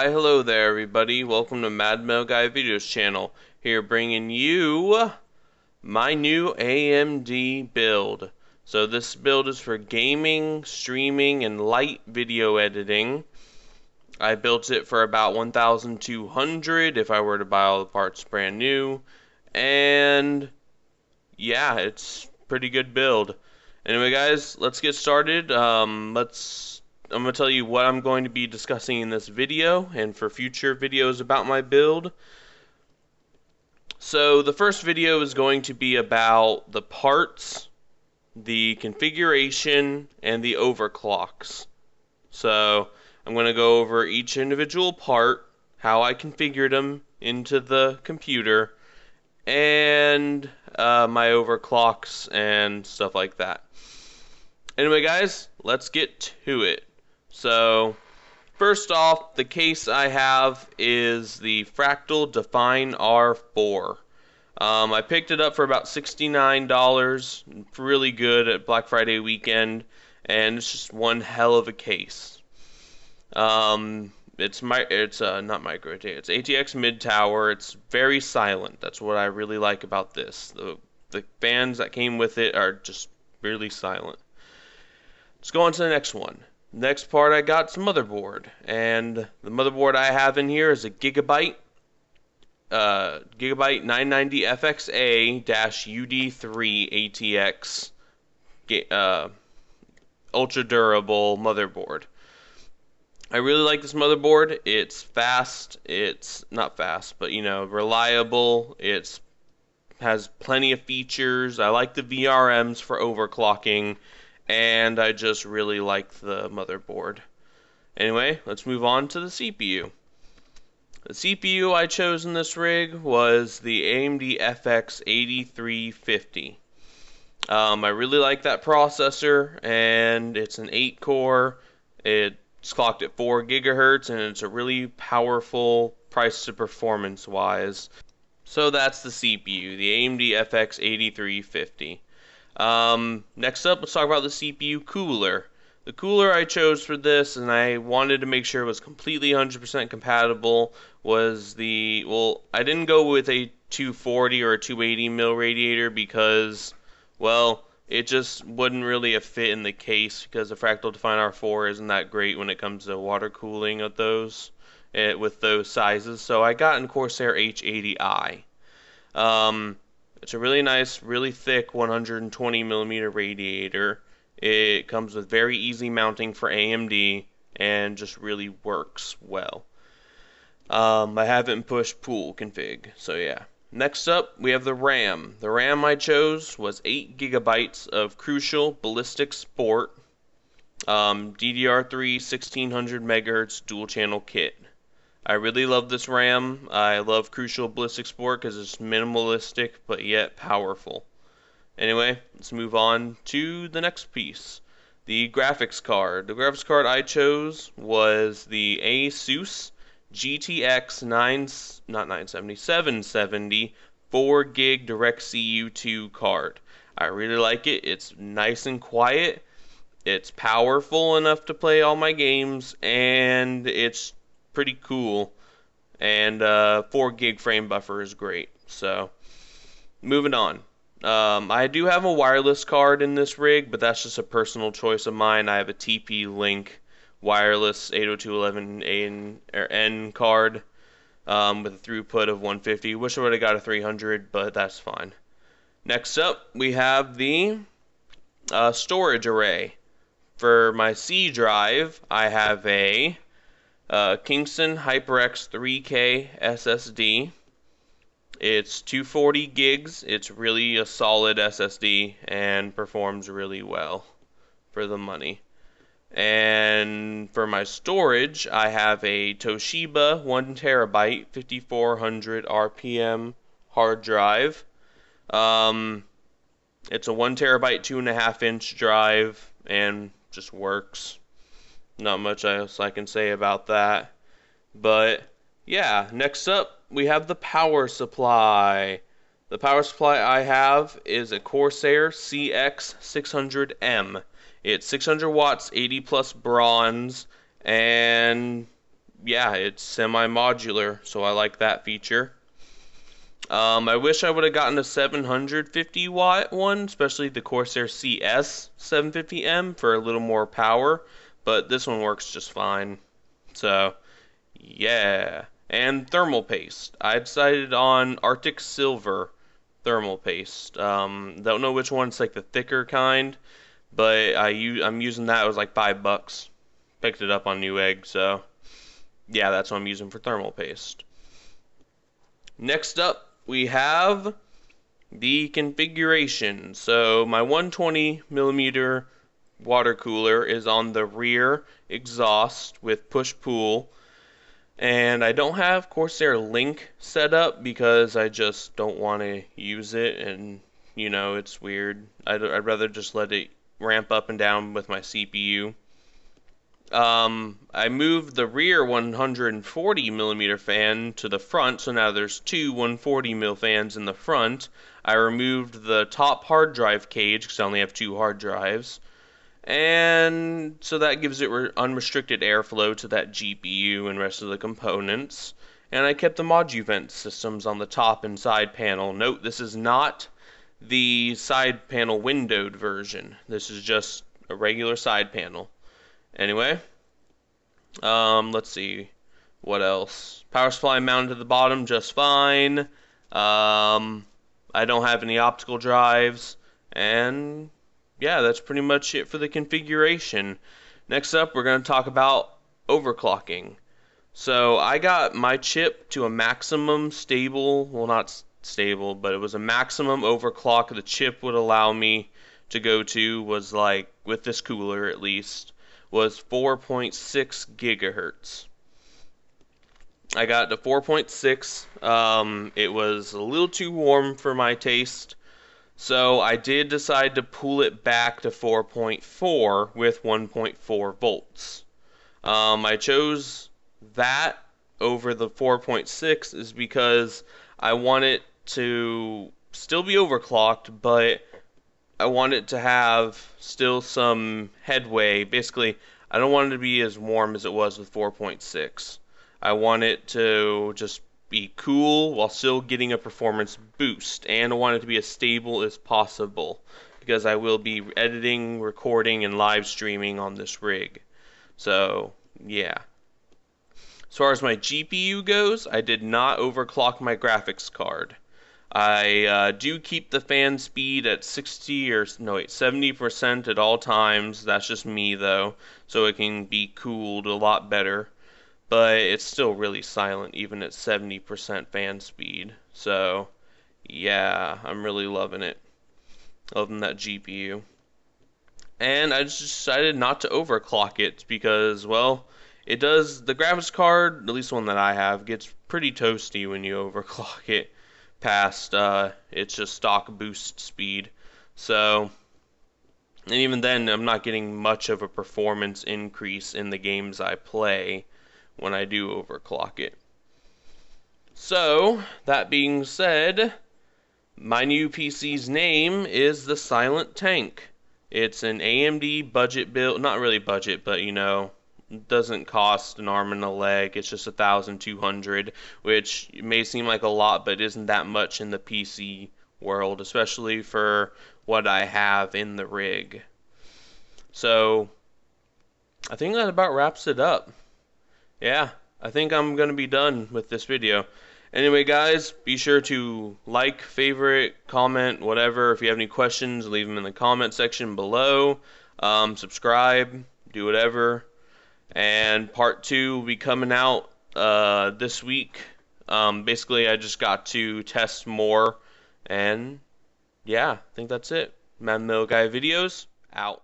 Why, hello there, everybody. Welcome to Mad Mel Guy Videos channel. Here bringing you my new AMD build. So this build is for gaming, streaming, and light video editing. I built it for about 1,200 if I were to buy all the parts brand new. And yeah, it's pretty good build. Anyway, guys, let's get started. I'm going to tell you what I'm going to be discussing in this video and for future videos about my build. So the first video is going to be about the parts, the configuration, and the overclocks. So I'm going to go over each individual part, how I configured them into the computer, and my overclocks and stuff like that. Anyway, guys, let's get to it. So, first off, the case I have is the Fractal Define R4. I picked it up for about $69, really good at Black Friday weekend, and it's just one hell of a case. It's not micro, it's ATX mid tower. It's very silent. That's what I really like about this. The fans that came with it are just really silent. Let's go on to the next one. Next part, I got some motherboard, and the motherboard I have in here is a Gigabyte 990 FXA-UD3 ATX ultra durable motherboard. I really like this motherboard. It's fast. It's not fast, but reliable. It has plenty of features. I like the VRMs for overclocking. And I just really like the motherboard. Anyway, let's move on to the CPU. The CPU I chose in this rig was the AMD FX 8350. I really like that processor, and it's an 8-core. It's clocked at 4 GHz, and it's a really powerful price to performance wise. So that's the CPU, the AMD FX 8350. Next up, let's talk about the CPU cooler. The cooler I chose for this, and I wanted to make sure it was completely 100% compatible, was I didn't go with a 240 or a 280 mil radiator because, well, it just wouldn't really have fit in the case because the Fractal Define R4 isn't that great when it comes to water cooling of those, with those sizes. So I got a Corsair H80i. It's a really nice, really thick 120mm radiator. It comes with very easy mounting for AMD and just really works well. I haven't pushed pool config, so yeah. Next up, we have the RAM. The RAM I chose was 8 GB of Crucial Ballistic Sport DDR3 1600 MHz dual channel kit. I really love this RAM. I love Crucial Ballistic Sport because it's minimalistic but yet powerful. Anyway, let's move on to the next piece. The graphics card. The graphics card I chose was the Asus GTX 770 4GB DirectCUII card. I really like it. It's nice and quiet. It's powerful enough to play all my games, and it's pretty cool, and 4GB frame buffer is great. So moving on, I do have a wireless card in this rig, but that's just a personal choice of mine. I have a TP-Link wireless 802.11n card with a throughput of 150. Wish I would have got a 300, but that's fine. Next up, we have the storage array. For my C drive, I have a Kingston HyperX 3K SSD. It's 240 gigs. It's really a solid SSD and performs really well for the money. And for my storage, I have a Toshiba 1TB 5400 RPM hard drive. It's a 1TB 2.5-inch drive and just works. Not much else I can say about that. But yeah, next up we have the power supply. The power supply I have is a Corsair CX600M. It's 600 watts, 80 plus bronze, and yeah, it's semi-modular, so I like that feature. I wish I would have gotten a 750 watt one, especially the Corsair CS 750M for a little more power, but this one works just fine. So, yeah. And thermal paste. I decided on Arctic Silver thermal paste. Don't know which one's like the thicker kind, but I'm using that. It was like $5. Picked it up on Newegg, so yeah, that's what I'm using for thermal paste. Next up, we have the configuration. So my 120 millimeter water cooler is on the rear exhaust with push-pull. And I don't have Corsair Link set up because I just don't want to use it, and you know, it's weird. I'd rather just let it ramp up and down with my CPU. I moved the rear 140 millimeter fan to the front, so now there's two 140 mil fans in the front. I removed the top hard drive cage because I only have two hard drives, and so that gives it unrestricted airflow to that GPU and rest of the components. And I kept the MOBO systems on the top and side panel. Note, this is not the side panel windowed version. This is just a regular side panel. Anyway, let's see, what else? Power supply mounted to the bottom just fine. I don't have any optical drives, and yeah, that's pretty much it for the configuration. Next up, we're going to talk about overclocking. So I got my chip to a maximum stable, well, not stable, but it was a maximum overclock the chip would allow me to go to, was like, with this cooler at least, was 4.6 gigahertz. I got to 4.6. It was a little too warm for my taste, so I did decide to pull it back to 4.4 with 1.4 volts. I chose that over the 4.6 is because I want it to still be overclocked, but I want it to have still some headway. Basically, I don't want it to be as warm as it was with 4.6. I want it to just be cool while still getting a performance boost, and I want it to be as stable as possible because I will be editing, recording, and live streaming on this rig. So, yeah. As far as my GPU goes, I did not overclock my graphics card. I do keep the fan speed at 70% at all times. That's just me though, so it can be cooled a lot better. But it's still really silent even at 70% fan speed. So yeah, I'm really loving it. Loving that GPU. And I just decided not to overclock it because, well, it does, the graphics card, at least the one that I have, gets pretty toasty when you overclock it past it's just stock boost speed. So, and even then, I'm not getting much of a performance increase in the games I play when I do overclock it. So, that being said, my new PC's name is the Silent Tank. It's an AMD budget build, not really budget, but you know, doesn't cost an arm and a leg. It's just 1,200, which may seem like a lot, but isn't that much in the PC world, especially for what I have in the rig. So I think that about wraps it up. Yeah, I think I'm gonna be done with this video. Anyway, guys, be sure to like, favorite, comment, whatever. If you have any questions, leave them in the comment section below. Subscribe, do whatever. And part 2 will be coming out this week. Basically, I just got to test more, and yeah, I think that's it. MMGVs videos out.